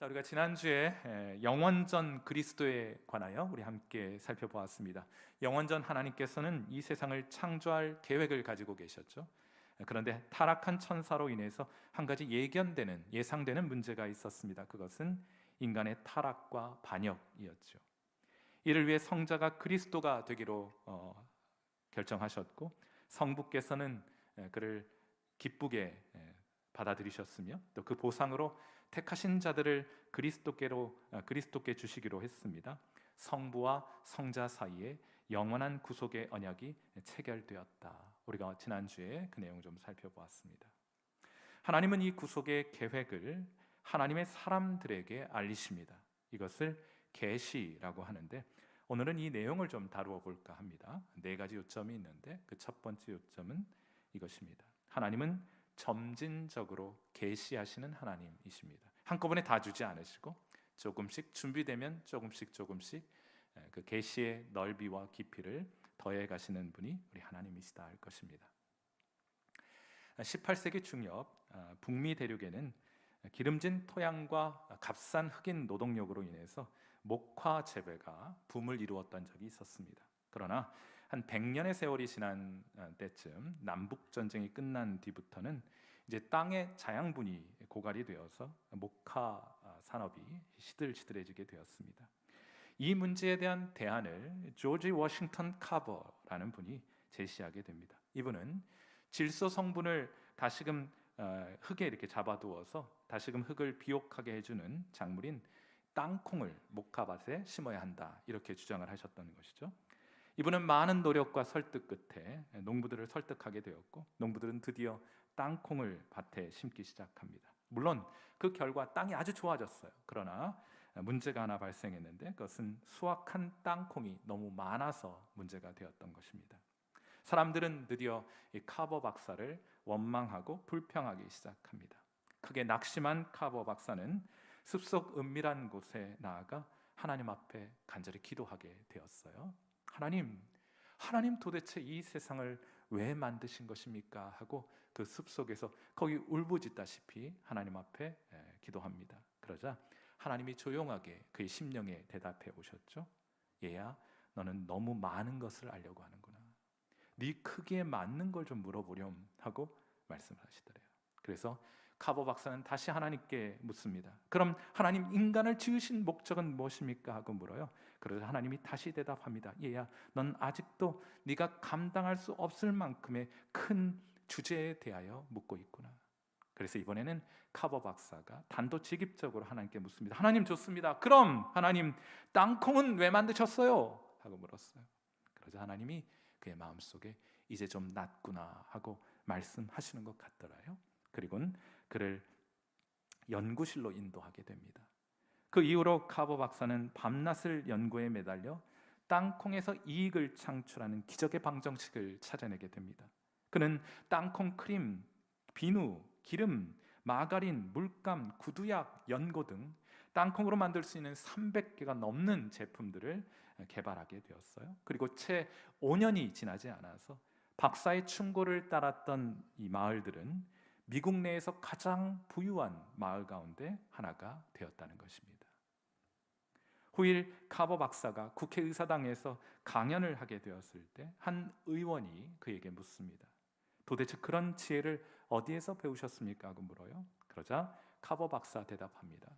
자, 우리가 지난주에 영원전 그리스도에 관하여 우리 함께 살펴보았습니다. 영원전 하나님께서는 이 세상을 창조할 계획을 가지고 계셨죠. 그런데 타락한 천사로 인해서 한 가지 예상되는 문제가 있었습니다. 그것은 인간의 타락과 반역이었죠. 이를 위해 성자가 그리스도가 되기로 결정하셨고, 성부께서는 그를 기쁘게 받아들이셨으며, 또 그 보상으로 택하신 자들을 그리스도께 주시기로 했습니다. 성부와 성자 사이에 영원한 구속의 언약이 체결되었다. 우리가 지난주에 그 내용 좀 살펴보았습니다. 하나님은 이 구속의 계획을 하나님의 사람들에게 알리십니다. 이것을 계시라고 하는데, 오늘은 이 내용을 좀 다루어 볼까 합니다. 네 가지 요점이 있는데 그 첫 번째 요점은 이것입니다. 하나님은 점진적으로 계시하시는 하나님이십니다. 한꺼번에 다 주지 않으시고 조금씩 준비되면 조금씩 그 계시의 넓이와 깊이를 더해 가시는 분이 우리 하나님이시다 할 것입니다. 18세기 중엽 북미 대륙에는 기름진 토양과 값싼 흑인 노동력으로 인해서 목화 재배가 붐을 이루었던 적이 있었습니다. 그러나 한 100년의 세월이 지난 때쯤 남북 전쟁이 끝난 뒤부터는 이제 땅의 자양분이 고갈이 되어서 목화 산업이 시들시들해지게 되었습니다. 이 문제에 대한 대안을 조지 워싱턴 카버라는 분이 제시하게 됩니다. 이분은 질소 성분을 다시금 흙에 이렇게 잡아두어서 다시금 흙을 비옥하게 해주는 작물인 땅콩을 목화밭에 심어야 한다, 이렇게 주장을 하셨던 것이죠. 이분은 많은 노력과 설득 끝에 농부들을 설득하게 되었고, 농부들은 드디어 땅콩을 밭에 심기 시작합니다. 물론 그 결과 땅이 아주 좋아졌어요. 그러나 문제가 하나 발생했는데, 그것은 수확한 땅콩이 너무 많아서 문제가 되었던 것입니다. 사람들은 드디어 이 카버 박사를 원망하고 불평하기 시작합니다. 크게 낙심한 카버 박사는 숲속 은밀한 곳에 나아가 하나님 앞에 간절히 기도하게 되었어요. 하나님 도대체 이 세상을 왜 만드신 것입니까? 하고 그 숲속에서 거기 울부짖다시피 하나님 앞에 기도합니다. 그러자 하나님이 조용하게 그의 심령에 대답해 오셨죠. 얘야, 너는 너무 많은 것을 알려고 하는구나. 네 크기에 맞는 걸 좀 물어보렴 하고 말씀을 하시더래요. 그래서 카버 박사는 다시 하나님께 묻습니다. 그럼 하나님, 인간을 지으신 목적은 무엇입니까? 하고 물어요. 그러자 하나님이 다시 대답합니다. 얘야, 넌 아직도 네가 감당할 수 없을 만큼의 큰 주제에 대하여 묻고 있구나. 그래서 이번에는 카버 박사가 단도직입적으로 하나님께 묻습니다. 하나님, 좋습니다. 그럼 하나님, 땅콩은 왜 만드셨어요? 하고 물었어요. 그러자 하나님이 그의 마음속에 이제 좀 낫구나 하고 말씀하시는 것 같더라요. 그리고는 그를 연구실로 인도하게 됩니다. 그 이후로 카버 박사는 밤낮을 연구에 매달려 땅콩에서 이익을 창출하는 기적의 방정식을 찾아내게 됩니다. 그는 땅콩 크림, 비누, 기름, 마가린, 물감, 구두약, 연고 등 땅콩으로 만들 수 있는 300개가 넘는 제품들을 개발하게 되었어요. 그리고 채 5년이 지나지 않아서 박사의 충고를 따랐던 이 마을들은 미국 내에서 가장 부유한 마을 가운데 하나가 되었다는 것입니다. 후일 카버 박사가 국회의사당에서 강연을 하게 되었을 때 한 의원이 그에게 묻습니다. 도대체 그런 지혜를 어디에서 배우셨습니까? 하고 물어요. 그러자 카버 박사 대답합니다.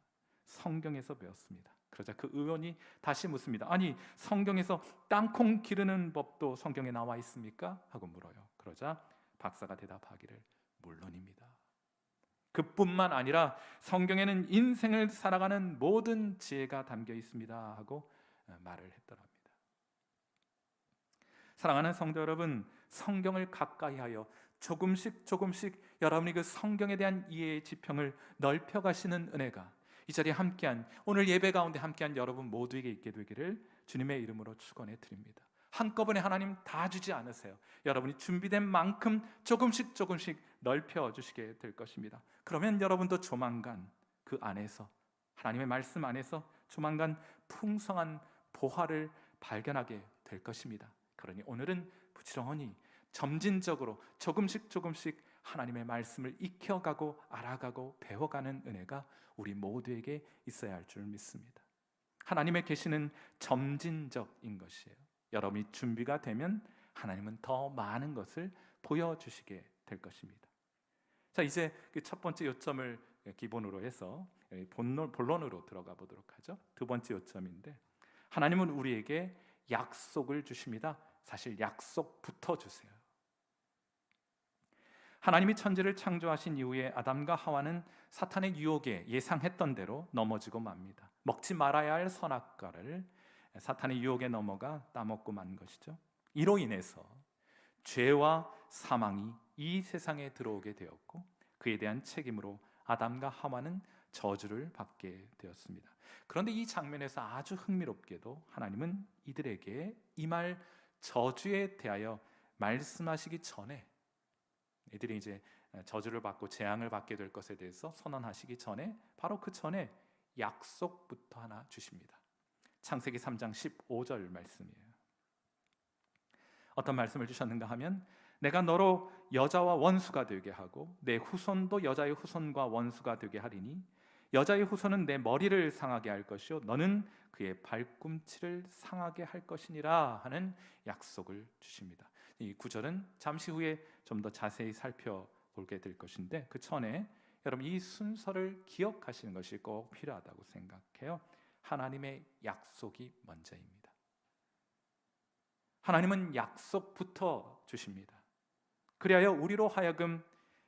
성경에서 배웠습니다. 그러자 그 의원이 다시 묻습니다. 아니, 성경에서 땅콩 기르는 법도 성경에 나와 있습니까? 하고 물어요. 그러자 박사가 대답하기를 물론입니다. 그뿐만 아니라 성경에는 인생을 살아가는 모든 지혜가 담겨 있습니다 하고 말을 했더랍니다. 사랑하는 성도 여러분, 성경을 가까이 하여 조금씩 여러분이 그 성경에 대한 이해의 지평을 넓혀가시는 은혜가 이 자리에 함께한, 오늘 예배 가운데 함께한 여러분 모두에게 있게 되기를 주님의 이름으로 축원해 드립니다. 한꺼번에 하나님 다 주지 않으세요. 여러분이 준비된 만큼 조금씩 넓혀주시게 될 것입니다. 그러면 여러분도 조만간 그 안에서, 하나님의 말씀 안에서 조만간 풍성한 보화를 발견하게 될 것입니다. 그러니 오늘은 부지런히 점진적으로 조금씩 하나님의 말씀을 익혀가고 알아가고 배워가는 은혜가 우리 모두에게 있어야 할 줄 믿습니다. 하나님의 계시는 점진적인 것이에요. 여러분이 준비가 되면 하나님은 더 많은 것을 보여주시게 될 것입니다. 자, 이제 그 첫 번째 요점을 기본으로 해서 본론으로 들어가 보도록 하죠. 두 번째 요점인데, 하나님은 우리에게 약속을 주십니다. 사실 약속부터 주세요. 하나님이 천지를 창조하신 이후에 아담과 하와는 사탄의 유혹에 예상했던 대로 넘어지고 맙니다. 먹지 말아야 할 선악과를 사탄의 유혹에 넘어가 따먹고 만 것이죠. 이로 인해서 죄와 사망이 이 세상에 들어오게 되었고, 그에 대한 책임으로 아담과 하와는 저주를 받게 되었습니다. 그런데 이 장면에서 아주 흥미롭게도 하나님은 이들에게 임할 저주에 대하여 말씀하시기 전에, 이들이 이제 저주를 받고 재앙을 받게 될 것에 대해서 선언하시기 전에, 바로 그 전에 약속부터 하나 주십니다. 창세기 3장 15절 말씀이에요. 어떤 말씀을 주셨는가 하면, 내가 너로 여자와 원수가 되게 하고 내 후손도 여자의 후손과 원수가 되게 하리니 여자의 후손은 내 머리를 상하게 할 것이요 너는 그의 발꿈치를 상하게 할 것이니라 하는 약속을 주십니다. 이 구절은 잠시 후에 좀 더 자세히 살펴보게 될 것인데, 그 전에 여러분 이 순서를 기억하시는 것이 꼭 필요하다고 생각해요. 하나님의 약속이 먼저입니다. 하나님은 약속부터 주십니다. 그리하여 우리로 하여금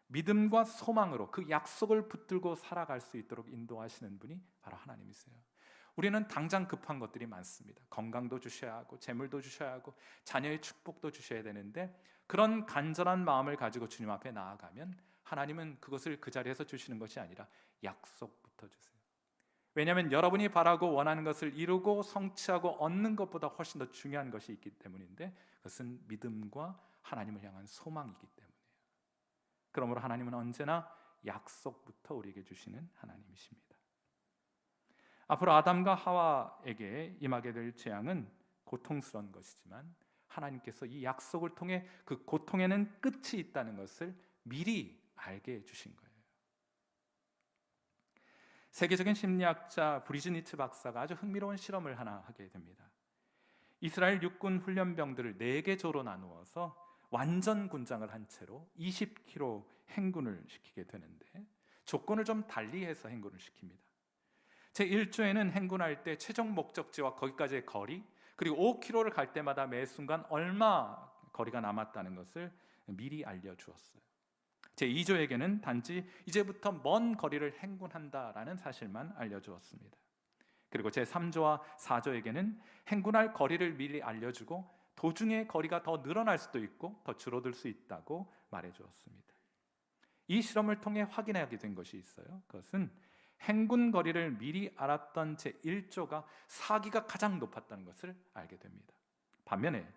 믿음과 소망으로 그 약속을 붙들고 살아갈 수 있도록 인도하시는 분이 바로 하나님이세요. 우리는 당장 급한 것들이 많습니다. 건강도 주셔야 하고 재물도 주셔야 하고 자녀의 축복도 주셔야 되는데, 그런 간절한 마음을 가지고 주님 앞에 나아가면 하나님은 그것을 그 자리에서 주시는 것이 아니라 약속부터 주세요. 왜냐하면 여러분이 바라고 원하는 것을 이루고 성취하고 얻는 것보다 훨씬 더 중요한 것이 있기 때문인데, 그것은 믿음과 하나님을 향한 소망이기 때문이에요. 그러므로 하나님은 언제나 약속부터 우리에게 주시는 하나님이십니다. 앞으로 아담과 하와에게 임하게 될 재앙은 고통스러운 것이지만, 하나님께서 이 약속을 통해 그 고통에는 끝이 있다는 것을 미리 알게 해주신 거예요. 세계적인 심리학자 브리즈니트 박사가 아주 흥미로운 실험을 하나 하게 됩니다. 이스라엘 육군 훈련병들을 4개 조로 나누어서 완전 군장을 한 채로 20km 행군을 시키게 되는데, 조건을 좀 달리해서 행군을 시킵니다. 제1조에는 행군할 때 최종 목적지와 거기까지의 거리, 그리고 5km를 갈 때마다 매 순간 얼마 거리가 남았다는 것을 미리 알려주었어요. 제2조에게는 단지 이제부터 먼 거리를 행군한다라는 사실만 알려주었습니다. 그리고 제3조와 4조에게는 행군할 거리를 미리 알려주고 도중에 거리가 더 늘어날 수도 있고 더 줄어들 수 있다고 말해주었습니다. 이 실험을 통해 확인하게 된 것이 있어요. 그것은 행군 거리를 미리 알았던 제1조가 사기가 가장 높았다는 것을 알게 됩니다. 반면에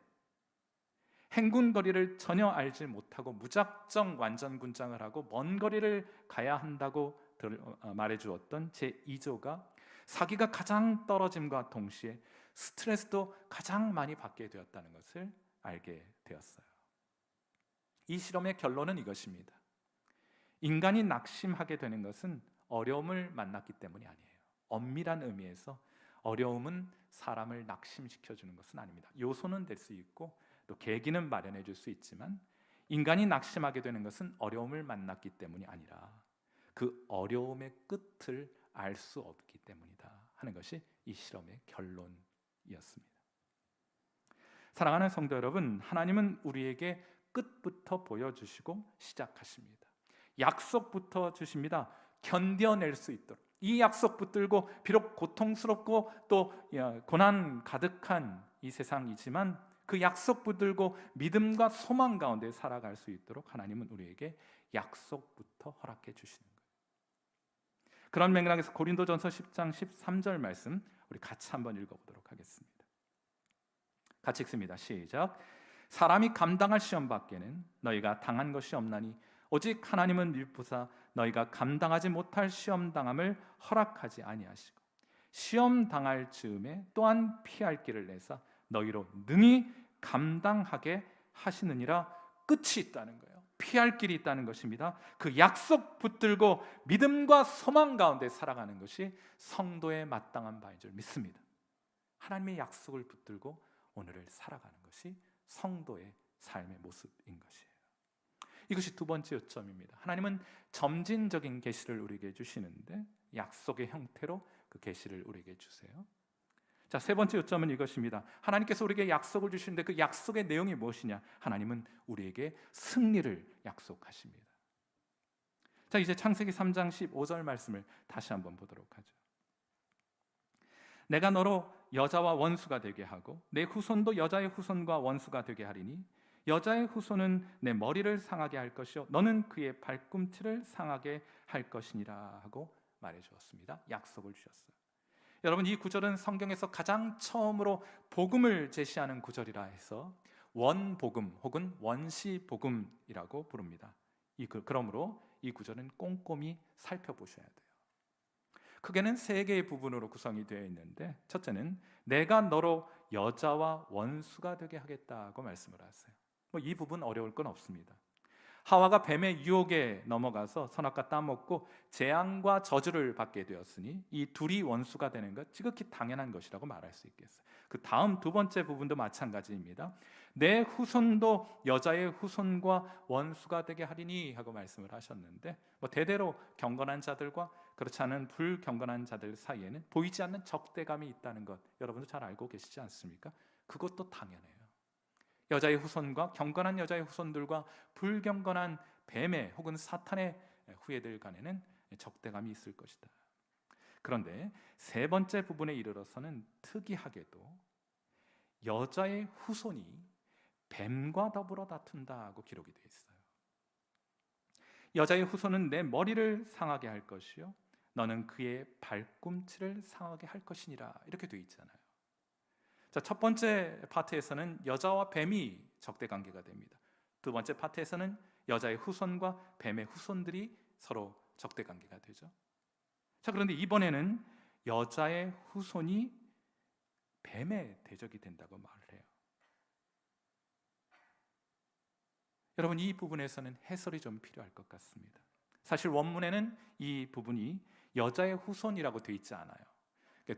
행군 거리를 전혀 알지 못하고 무작정 완전 군장을 하고 먼 거리를 가야 한다고 말해주었던 제2조가 사기가 가장 떨어짐과 동시에 스트레스도 가장 많이 받게 되었다는 것을 알게 되었어요. 이 실험의 결론은 이것입니다. 인간이 낙심하게 되는 것은 어려움을 만났기 때문이 아니에요. 엄밀한 의미에서 어려움은 사람을 낙심시켜주는 것은 아닙니다. 요소는 될 수 있고 또 계기는 마련해 줄 수 있지만, 인간이 낙심하게 되는 것은 어려움을 만났기 때문이 아니라 그 어려움의 끝을 알 수 없기 때문이다 하는 것이 이 실험의 결론이었습니다. 사랑하는 성도 여러분, 하나님은 우리에게 끝부터 보여주시고 시작하십니다. 약속부터 주십니다. 견뎌낼 수 있도록. 이 약속 붙들고 비록 고통스럽고 또 고난 가득한 이 세상이지만 그 약속 붙들고 믿음과 소망 가운데 살아갈 수 있도록 하나님은 우리에게 약속부터 허락해 주시는 거예요. 그런 맥락에서 고린도전서 10장 13절 말씀 우리 같이 한번 읽어보도록 하겠습니다. 같이 읽습니다. 시작. 사람이 감당할 시험 밖에는 너희가 당한 것이 없나니 오직 하나님은 밀부사 너희가 감당하지 못할 시험 당함을 허락하지 아니하시고 시험 당할 즈음에 또한 피할 길을 내사 너희로 능히 감당하게 하시느니라. 끝이 있다는 거예요. 피할 길이 있다는 것입니다. 그 약속 붙들고 믿음과 소망 가운데 살아가는 것이 성도의 마땅한 바인 줄 믿습니다. 하나님의 약속을 붙들고 오늘을 살아가는 것이 성도의 삶의 모습인 것이에요. 이것이 두 번째 요점입니다. 하나님은 점진적인 계시를 우리에게 주시는데 약속의 형태로 그 계시를 우리에게 주세요. 자, 세 번째 요점은 이것입니다. 하나님께서 우리에게 약속을 주시는데 그 약속의 내용이 무엇이냐? 하나님은 우리에게 승리를 약속하십니다. 자, 이제 창세기 3장 15절 말씀을 다시 한번 보도록 하죠. 내가 너로 여자와 원수가 되게 하고 내 후손도 여자의 후손과 원수가 되게 하리니 여자의 후손은 내 머리를 상하게 할 것이요 너는 그의 발꿈치를 상하게 할 것이니라 하고 말해 주었습니다. 약속을 주셨어요. 여러분, 이 구절은 성경에서 가장 처음으로 복음을 제시하는 구절이라 해서 원복음 혹은 원시복음이라고 부릅니다. 그러므로 이 구절은 꼼꼼히 살펴보셔야 돼요. 크게는 세 개의 부분으로 구성이 되어 있는데, 첫째는 내가 너로 여자와 원수가 되게 하겠다고 말씀을 하세요. 이 부분 어려울 건 없습니다. 하와가 뱀의 유혹에 넘어가서 선악과 따먹고 재앙과 저주를 받게 되었으니 이 둘이 원수가 되는 것 지극히 당연한 것이라고 말할 수 있겠어요. 그 다음 두 번째 부분도 마찬가지입니다. 내 후손도 여자의 후손과 원수가 되게 하리니 하고 말씀을 하셨는데, 대대로 경건한 자들과 그렇지 않은 불경건한 자들 사이에는 보이지 않는 적대감이 있다는 것 여러분도 잘 알고 계시지 않습니까? 그것도 당연해요. 여자의 후손과 경건한 여자의 후손들과 불경건한 뱀의 혹은 사탄의 후예들 간에는 적대감이 있을 것이다. 그런데 세 번째 부분에 이르러서는 특이하게도 여자의 후손이 뱀과 더불어 다툰다고 기록이 되어 있어요. 여자의 후손은 내 머리를 상하게 할 것이요 너는 그의 발꿈치를 상하게 할 것이니라 이렇게 되어 있잖아요. 자, 첫 번째 파트에서는 여자와 뱀이 적대 관계가 됩니다. 두 번째 파트에서는 여자의 후손과 뱀의 후손들이 서로 적대 관계가 되죠. 자, 그런데 이번에는 여자의 후손이 뱀의 대적이 된다고 말을 해요. 여러분, 이 부분에서는 해설이 좀 필요할 것 같습니다. 사실 원문에는 이 부분이 여자의 후손이라고 되어 있지 않아요.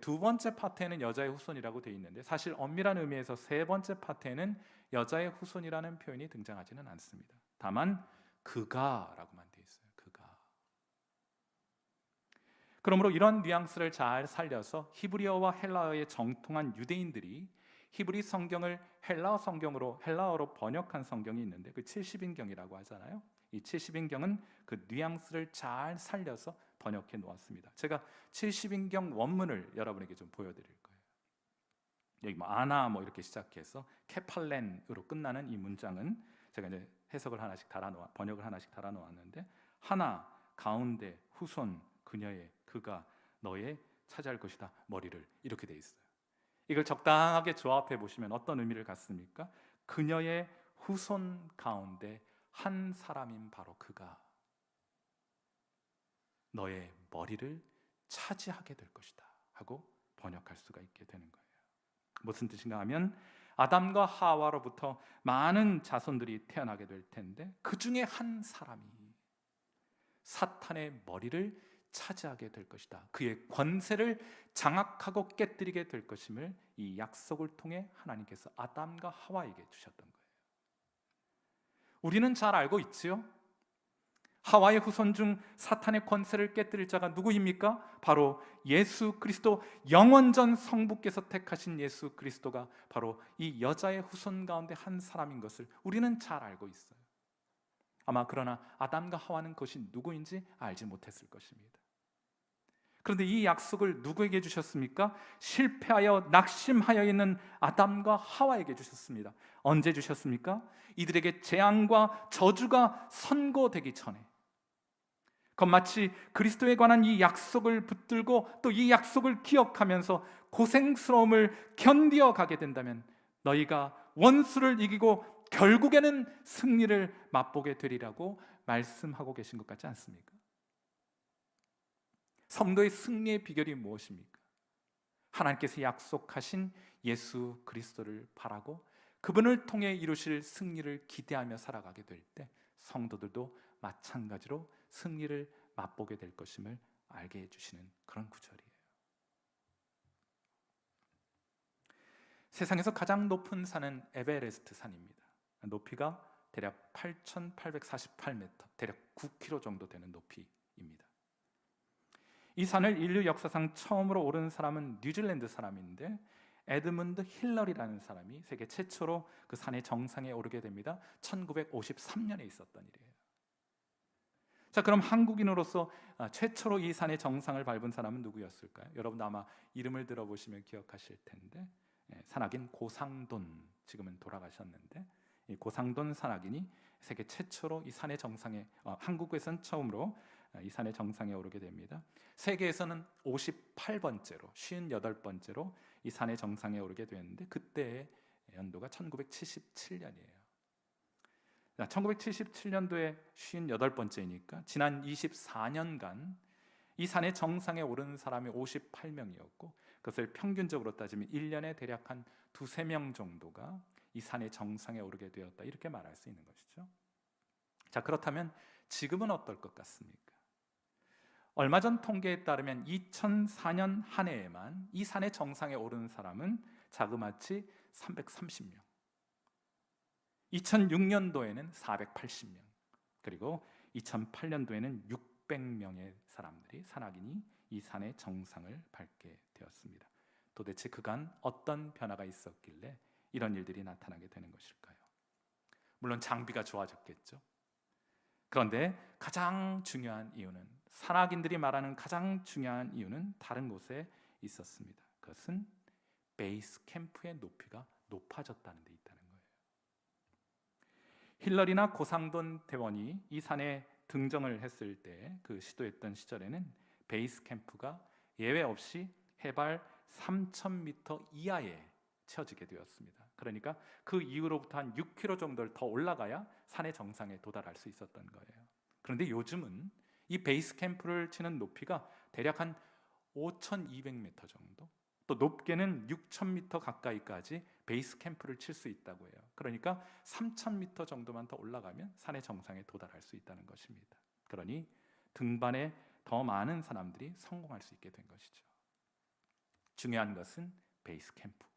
두 번째 파트에는 여자의 후손이라고 되어 있는데 사실 엄밀한 의미에서 세 번째 파트에는 여자의 후손이라는 표현이 등장하지는 않습니다. 다만 그가라고만 되어 있어요. 그가. 그러므로 이런 뉘앙스를 잘 살려서 히브리어와 헬라어의 정통한 유대인들이 히브리 성경을 헬라어 성경으로 헬라어로 번역한 성경이 있는데 그 70인경이라고 하잖아요. 이 70인경은 그 뉘앙스를 잘 살려서 번역해 놓았습니다. 제가 70인경 원문을 여러분에게 좀 보여드릴 거예요. 여기 아나 이렇게 시작해서 케팔렌으로 끝나는 이 문장은 제가 이제 해석을 하나씩 번역을 하나씩 달아 놓았는데 하나 가운데 후손 그녀의 그가 너의 차지할 것이다 머리를 이렇게 돼 있어요. 이걸 적당하게 조합해 보시면 어떤 의미를 갖습니까? 그녀의 후손 가운데 한 사람인 바로 그가 너의 머리를 차지하게 될 것이다 하고 번역할 수가 있게 되는 거예요. 무슨 뜻인가 하면 아담과 하와로부터 많은 자손들이 태어나게 될 텐데 그 중에 한 사람이 사탄의 머리를 차지하게 될 것이다. 그의 권세를 장악하고 깨뜨리게 될 것임을 이 약속을 통해 하나님께서 아담과 하와에게 주셨던 거예요. 우리는 잘 알고 있지요. 하와의 후손 중 사탄의 권세를 깨뜨릴 자가 누구입니까? 바로 예수 그리스도, 영원전 성부께서 택하신 예수 그리스도가 바로 이 여자의 후손 가운데 한 사람인 것을 우리는 잘 알고 있어요. 아마 그러나 아담과 하와는 그것이 누구인지 알지 못했을 것입니다. 그런데 이 약속을 누구에게 주셨습니까? 실패하여 낙심하여 있는 아담과 하와에게 주셨습니다. 언제 주셨습니까? 이들에게 재앙과 저주가 선고되기 전에. 그건 마치 그리스도에 관한 이 약속을 붙들고 또 이 약속을 기억하면서 고생스러움을 견디어 가게 된다면 너희가 원수를 이기고 결국에는 승리를 맛보게 되리라고 말씀하고 계신 것 같지 않습니까? 성도의 승리의 비결이 무엇입니까? 하나님께서 약속하신 예수 그리스도를 바라고 그분을 통해 이루실 승리를 기대하며 살아가게 될 때 성도들도 마찬가지로 승리를 맛보게 될 것임을 알게 해주시는 그런 구절이에요. 세상에서 가장 높은 산은 에베레스트 산입니다. 높이가 대략 8,848m, 대략 9km 정도 되는 높이입니다. 이 산을 인류 역사상 처음으로 오른 사람은 뉴질랜드 사람인데 에드문드 힐러리라는 사람이 세계 최초로 그 산의 정상에 오르게 됩니다. 1953년에 있었던 일이에요. 자, 그럼 한국인으로서 최초로 이 산의 정상을 밟은 사람은 누구였을까요? 여러분도 아마 이름을 들어보시면 기억하실 텐데 산악인 고상돈, 지금은 돌아가셨는데 이 고상돈 산악인이 세계 최초로 이 산의 정상에 한국에선 처음으로 이 산의 정상에 오르게 됩니다. 세계에서는 58번째로 58번째로 이 산의 정상에 오르게 되었는데 그때의 연도가 1977년이에요. 1977년도에 58번째이니까 지난 24년간 이 산의 정상에 오르는 사람이 58명이었고 그것을 평균적으로 따지면 1년에 대략 한 2-3명 정도가 이 산의 정상에 오르게 되었다, 이렇게 말할 수 있는 것이죠. 자, 그렇다면 지금은 어떨 것 같습니까? 얼마 전 통계에 따르면 2004년 한 해에만 이 산의 정상에 오르는 사람은 자그마치 330명, 2006년도에는 480명, 그리고 2008년도에는 600명의 사람들이, 산악인이 이 산의 정상을 밟게 되었습니다. 도대체 그간 어떤 변화가 있었길래 이런 일들이 나타나게 되는 것일까요? 물론 장비가 좋아졌겠죠. 그런데 가장 중요한 이유는, 산악인들이 말하는 가장 중요한 이유는 다른 곳에 있었습니다. 그것은 베이스 캠프의 높이가 높아졌다는 데 있다는 거예요. 힐러리나 고상돈 대원이 이 산에 등정을 했을 때, 그 시도했던 시절에는 베이스 캠프가 예외 없이 해발 3,000m 이하에 채워지게 되었습니다. 그러니까 그 이후로부터 한 6km 정도를 더 올라가야 산의 정상에 도달할 수 있었던 거예요. 그런데 요즘은 이 베이스 캠프를 치는 높이가 대략 한 5,200m 정도, 또 높게는 6,000m 가까이까지 베이스 캠프를 칠 수 있다고 해요. 그러니까 3,000m 정도만 더 올라가면 산의 정상에 도달할 수 있다는 것입니다. 그러니 등반에 더 많은 사람들이 성공할 수 있게 된 것이죠. 중요한 것은 베이스 캠프입니다.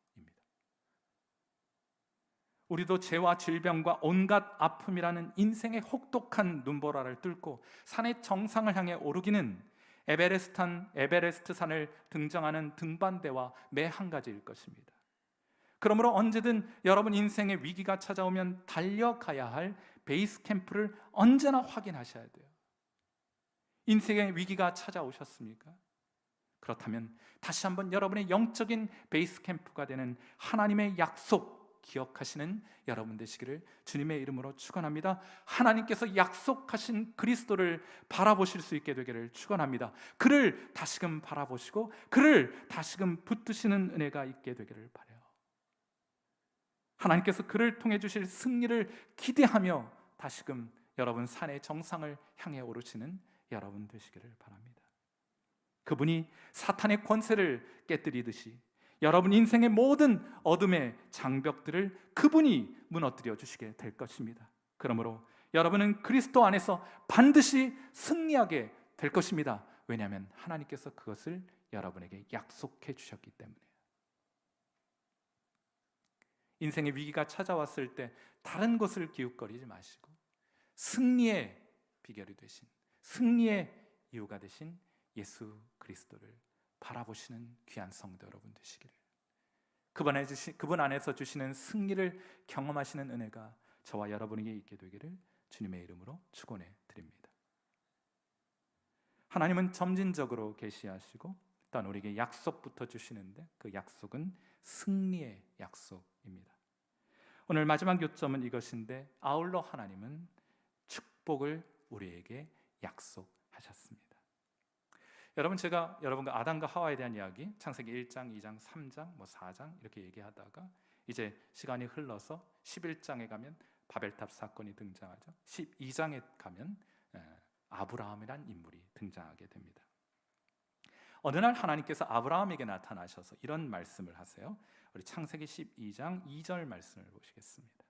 우리도 죄와 질병과 온갖 아픔이라는 인생의 혹독한 눈보라를 뚫고 산의 정상을 향해 오르기는 에베레스트 산을 등정하는 등반대와 매 한 가지일 것입니다. 그러므로 언제든 여러분 인생의 위기가 찾아오면 달려가야 할 베이스 캠프를 언제나 확인하셔야 돼요. 인생의 위기가 찾아오셨습니까? 그렇다면 다시 한번 여러분의 영적인 베이스 캠프가 되는 하나님의 약속 기억하시는 여러분 되시기를 주님의 이름으로 축원합니다. 하나님께서 약속하신 그리스도를 바라보실 수 있게 되기를 축원합니다. 그를 다시금 바라보시고 그를 다시금 붙드시는 은혜가 있게 되기를 바라요. 하나님께서 그를 통해 주실 승리를 기대하며 다시금 여러분 산의 정상을 향해 오르시는 여러분 되시기를 바랍니다. 그분이 사탄의 권세를 깨뜨리듯이 여러분 인생의 모든 어둠의 장벽들을 그분이 무너뜨려 주시게 될 것입니다. 그러므로 여러분은 그리스도 안에서 반드시 승리하게 될 것입니다. 왜냐하면 하나님께서 그것을 여러분에게 약속해 주셨기 때문에요. 인생의 위기가 찾아왔을 때 다른 것을 기웃거리지 마시고 승리의 비결이 되신, 승리의 이유가 되신 예수 그리스도를 바라보시는 귀한 성도 여러분 되시기를, 그분 안에서 주시는 승리를 경험하시는 은혜가 저와 여러분에게 있게 되기를 주님의 이름으로 축원해 드립니다. 하나님은 점진적으로 계시하시고 또한 우리에게 약속부터 주시는데 그 약속은 승리의 약속입니다. 오늘 마지막 요점은 이것인데, 아울러 하나님은 축복을 우리에게 약속하셨습니다. 여러분, 제가 여러분과 아담과 하와에 대한 이야기, 창세기 1장, 2장, 3장, 4장 이렇게 얘기하다가 이제 시간이 흘러서 11장에 가면 바벨탑 사건이 등장하죠. 12장에 가면 아브라함이란 인물이 등장하게 됩니다. 어느 날 하나님께서 아브라함에게 나타나셔서 이런 말씀을 하세요. 우리 창세기 12장 2절 말씀을 보시겠습니다.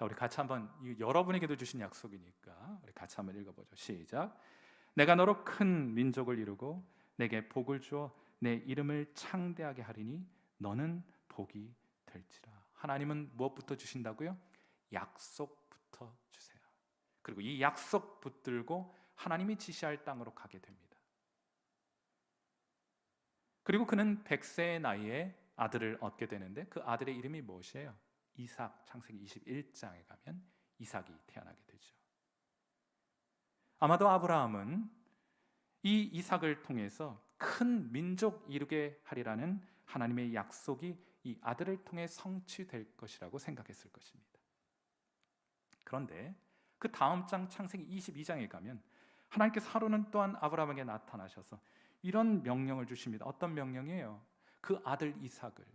자, 우리 같이 한번 여러분에게도 주신 약속이니까 우리 같이 한번 읽어보죠. 시작. 내가 너로 큰 민족을 이루고 내게 복을 주어 내 이름을 창대하게 하리니 너는 복이 될지라. 하나님은 무엇부터 주신다고요? 약속부터 주세요. 그리고 이 약속 붙들고 하나님이 지시할 땅으로 가게 됩니다. 그리고 그는 100세의 나이에 아들을 얻게 되는데 그 아들의 이름이 무엇이에요? 이삭. 창세기 21장에 가면 이삭이 태어나게 되죠. 아마도 아브라함은 이 이삭을 통해서 큰 민족 이루게 하리라는 하나님의 약속이 이 아들을 통해 성취될 것이라고 생각했을 것입니다. 그런데 그 다음 장 창세기 22장에 가면 하나님께서 하루는 또한 아브라함에게 나타나셔서 이런 명령을 주십니다. 어떤 명령이에요? 그 아들 이삭을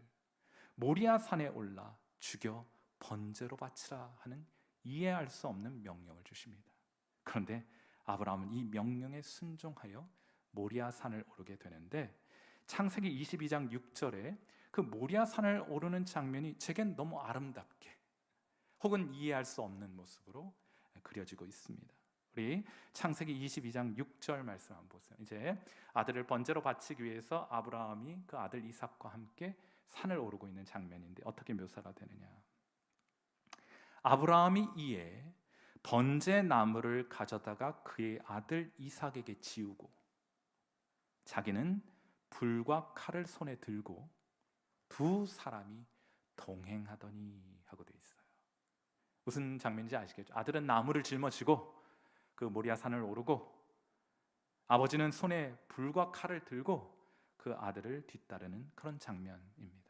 모리아 산에 올라 죽여 번제로 바치라 하는 이해할 수 없는 명령을 주십니다. 그런데 아브라함은 이 명령에 순종하여 모리아 산을 오르게 되는데 창세기 22장 6절에 그 모리아 산을 오르는 장면이 제겐 너무 아름답게 혹은 이해할 수 없는 모습으로 그려지고 있습니다. 우리 창세기 22장 6절 말씀 한번 보세요. 이제 아들을 번제로 바치기 위해서 아브라함이 그 아들 이삭과 함께 산을 오르고 있는 장면인데 어떻게 묘사가 되느냐? 아브라함이 이에 번제 나무를 가져다가 그의 아들 이삭에게 지우고 자기는 불과 칼을 손에 들고 두 사람이 동행하더니 하고 되어 있어요. 무슨 장면인지 아시겠죠? 아들은 나무를 짊어지고 그 모리아 산을 오르고 아버지는 손에 불과 칼을 들고 그 아들을 뒤따르는 그런 장면입니다.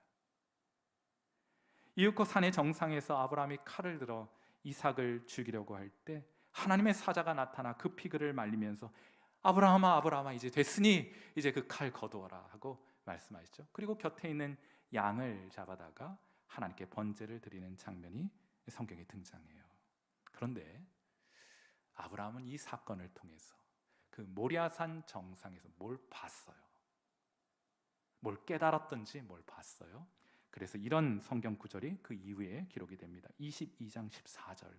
이윽고 산의 정상에서 아브라함이 칼을 들어 이삭을 죽이려고 할 때 하나님의 사자가 나타나 급히 그를 말리면서 아브라함아 아브라함아 이제 됐으니 이제 그 칼 거두어라 하고 말씀하시죠. 그리고 곁에 있는 양을 잡아다가 하나님께 번제를 드리는 장면이 성경에 등장해요. 그런데 아브라함은 이 사건을 통해서 그 모리아산 정상에서 뭘 봤어요? 뭘 깨달았던지 뭘 봤어요? 그래서 이런 성경 구절이 그 이후에 기록이 됩니다. 22장 14절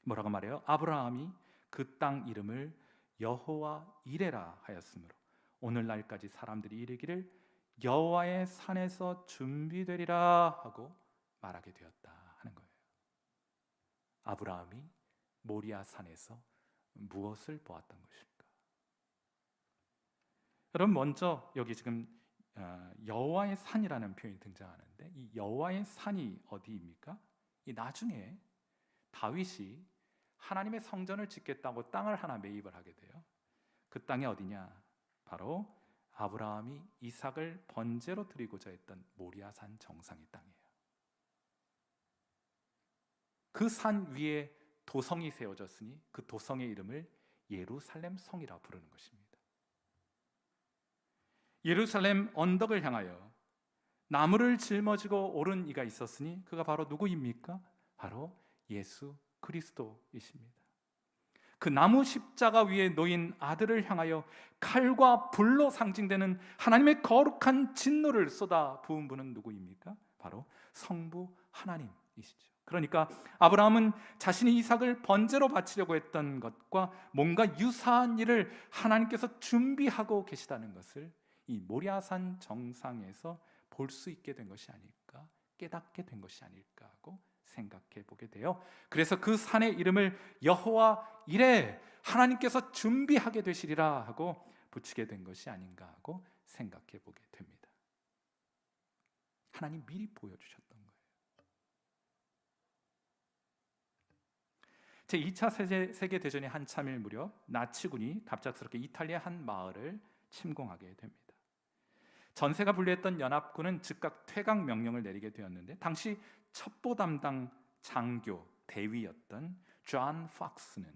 뭐라고 말해요? 아브라함이 그 땅 이름을 여호와 이레라 하였으므로 오늘날까지 사람들이 이르기를 여호와의 산에서 준비되리라 하고 말하게 되었다 하는 거예요. 아브라함이 모리아 산에서 무엇을 보았던 것일까? 여러분 먼저 여기 지금 여호와의 산이라는 표현이 등장하는데 이 여호와의 산이 어디입니까? 이 나중에 다윗이 하나님의 성전을 짓겠다고 땅을 하나 매입을 하게 돼요. 그 땅이 어디냐? 바로 아브라함이 이삭을 번제로 드리고자 했던 모리아산 정상의 땅이에요. 그 산 위에 도성이 세워졌으니 그 도성의 이름을 예루살렘 성이라 부르는 것입니다. 예루살렘 언덕을 향하여 나무를 짊어지고 오른 이가 있었으니 그가 바로 누구입니까? 바로 예수 그리스도이십니다. 그 나무 십자가 위에 놓인 아들을 향하여 칼과 불로 상징되는 하나님의 거룩한 진노를 쏟아 부은 분은 누구입니까? 바로 성부 하나님이시죠. 그러니까 아브라함은 자신이 이삭을 번제로 바치려고 했던 것과 뭔가 유사한 일을 하나님께서 준비하고 계시다는 것을 이 모리아산 정상에서 볼 수 있게 된 것이 아닐까, 깨닫게 된 것이 아닐까 하고 생각해 보게 돼요. 그래서 그 산의 이름을 여호와 이레, 하나님께서 준비하게 되시리라 하고 붙이게 된 것이 아닌가 하고 생각해 보게 됩니다. 하나님 미리 보여주셨던 거예요. 제2차 세계대전이 한참일 무렵 나치군이 갑작스럽게 이탈리아 한 마을을 침공하게 됩니다. 전세가 분리했던 연합군은 즉각 퇴각 명령을 내리게 되었는데 당시 첩보 담당 장교 대위였던 존 폭스는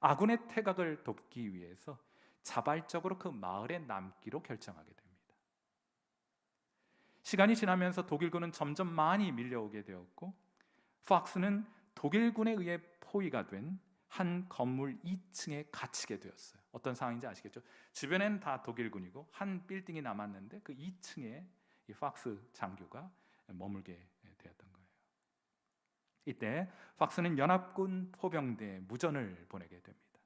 아군의 퇴각을 돕기 위해서 자발적으로 그 마을에 남기로 결정하게 됩니다. 시간이 지나면서 독일군은 점점 많이 밀려오게 되었고 폭스는 독일군에 의해 포위가 된 한 건물 2층에 갇히게 되었어요. 어떤 상황인지 아시겠죠? 주변엔 다 독일군이고 한 빌딩이 남았는데 그 2층에 이 폭스 장교가 머물게 되었던 이때 팍스는 연합군 포병대에 무전을 보내게 됩니다.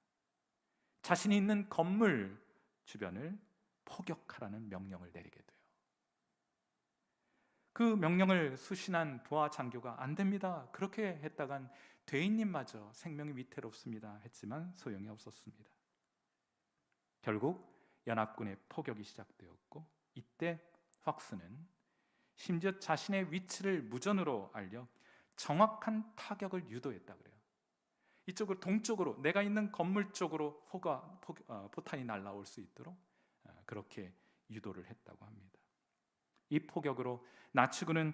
자신이 있는 건물 주변을 포격하라는 명령을 내리게 돼요. 그 명령을 수신한 부하 장교가 안 됩니다, 그렇게 했다간 대인님마저 생명이 위태롭습니다 했지만 소용이 없었습니다. 결국 연합군의 포격이 시작되었고, 이때 팍스는 심지어 자신의 위치를 무전으로 알려 정확한 타격을 유도했다 그래요. 이쪽으로, 동쪽으로, 내가 있는 건물 쪽으로 포탄이 날아올 수 있도록 그렇게 유도를 했다고 합니다. 이 포격으로 나치군은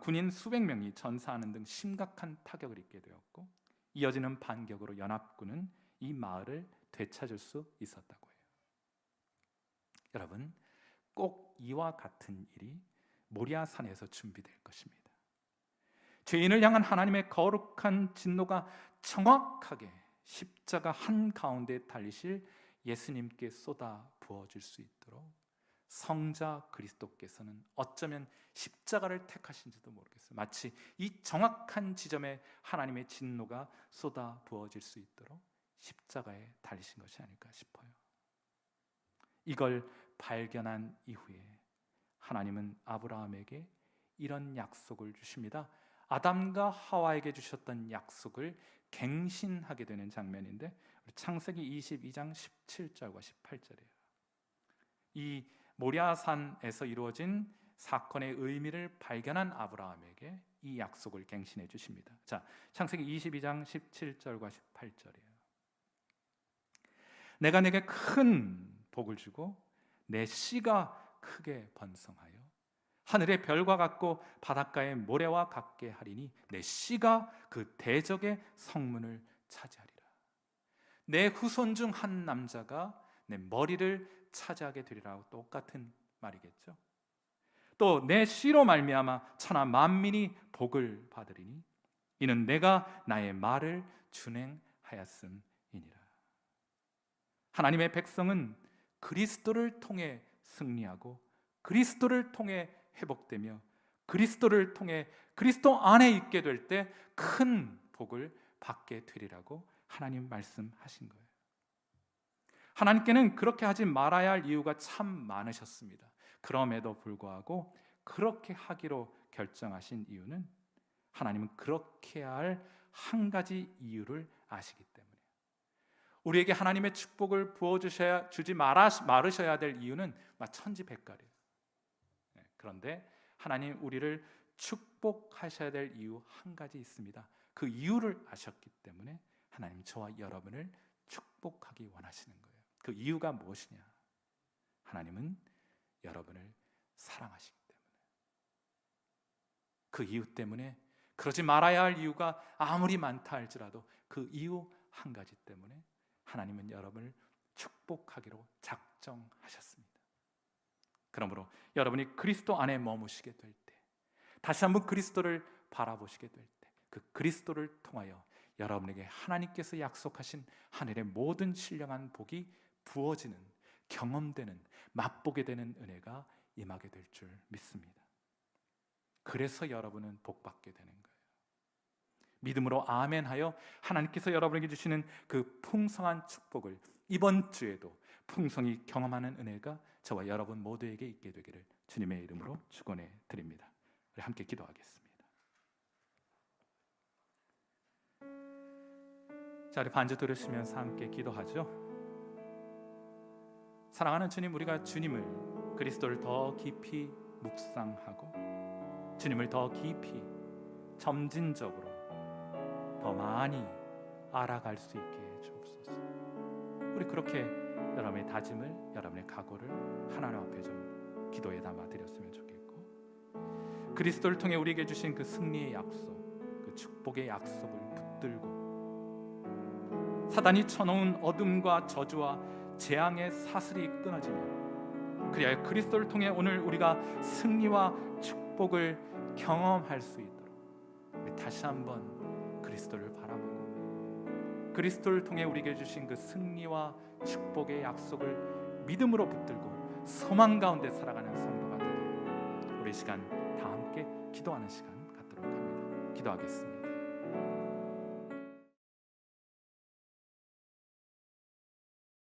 군인 수백 명이 전사하는 등 심각한 타격을 입게 되었고, 이어지는 반격으로 연합군은 이 마을을 되찾을 수 있었다고 해요. 여러분, 꼭 이와 같은 일이 모리아산에서 준비될 것입니다. 죄인을 향한 하나님의 거룩한 진노가 정확하게 십자가 한가운데 달리실 예수님께 쏟아 부어질 수 있도록 성자 그리스도께서는 어쩌면 십자가를 택하신지도 모르겠어요. 마치 이 정확한 지점에 하나님의 진노가 쏟아 부어질 수 있도록 십자가에 달리신 것이 아닐까 싶어요. 이걸 발견한 이후에 하나님은 아브라함에게 이런 약속을 주십니다. 아담과 하와에게 주셨던 약속을 갱신하게 되는 장면인데, 창세기 22장 17절과 18절이에요. 이 모리아산에서 이루어진 사건의 의미를 발견한 아브라함에게 이 약속을 갱신해 주십니다. 자, 창세기 22장 17절과 18절이에요. 내가 내게 큰 복을 주고 내 씨가 크게 번성하여 하늘의 별과 같고 바닷가의 모래와 같게 하리니 내 씨가 그 대적의 성문을 차지하리라. 내 후손 중 한 남자가 내 머리를 차지하게 되리라고 똑같은 말이겠죠. 또 내 씨로 말미암아 천하 만민이 복을 받으리니 이는 내가 나의 말을 준행하였음이니라. 하나님의 백성은 그리스도를 통해 승리하고 그리스도를 통해 회복되며 그리스도를 통해 그리스도 안에 있게 될 때 큰 복을 받게 되리라고 하나님 말씀하신 거예요. 하나님께는 그렇게 하지 말아야 할 이유가 참 많으셨습니다. 그럼에도 불구하고 그렇게 하기로 결정하신 이유는 하나님은 그렇게 해야 할 한 가지 이유를 아시기 때문에, 우리에게 하나님의 축복을 주지 말으셔야 될 이유는 천지백갈이에요. 그런데 하나님 우리를 축복하셔야 될 이유 한 가지 있습니다. 그 이유를 아셨기 때문에 하나님 저와 여러분을 축복하기 원하시는 거예요. 그 이유가 무엇이냐? 하나님은 여러분을 사랑하시기 때문에. 그 이유 때문에, 그러지 말아야 할 이유가 아무리 많다 할지라도 그 이유 한 가지 때문에 하나님은 여러분을 축복하기로 작정하셨습니다. 그러므로 여러분이 그리스도 안에 머무시게 될 때, 다시 한번 그리스도를 바라보시게 될 때, 그 그리스도를 통하여 여러분에게 하나님께서 약속하신 하늘의 모든 신령한 복이 부어지는, 경험되는, 맛보게 되는 은혜가 임하게 될 줄 믿습니다. 그래서 여러분은 복받게 되는 거예요. 믿음으로 아멘하여 하나님께서 여러분에게 주시는 그 풍성한 축복을 이번 주에도 풍성히 경험하는 은혜가 저와 여러분 모두에게 있게 되기를 주님의 이름으로 축원해 드립니다. 우리 함께 기도하겠습니다. 자, 우리 반주 들으시면서 함께 기도하죠. 사랑하는 주님, 우리가 주님을, 그리스도를 더 깊이 묵상하고 주님을 더 깊이 점진적으로 더 많이 알아갈 수 있게 해 주옵소서. 우리 그렇게 여러분의 다짐을, 여러분의 각오를 하나님 앞에 좀 기도에 담아 드렸으면 좋겠고, 그리스도를 통해 우리에게 주신 그 승리의 약속, 그 축복의 약속을 붙들고 사단이 쳐놓은 어둠과 저주와 재앙의 사슬이 끊어지며, 그리하여 그리스도를 통해 오늘 우리가 승리와 축복을 경험할 수 있도록 우리 다시 한번 그리스도를 바라보고 그리스도를 통해 우리에게 주신 그 승리와 축복의 약속을 믿음으로 붙들고 소망 가운데 살아가는 성도가 되도록 우리 시간 다 함께 기도하는 시간 갖도록 합니다. 기도하겠습니다.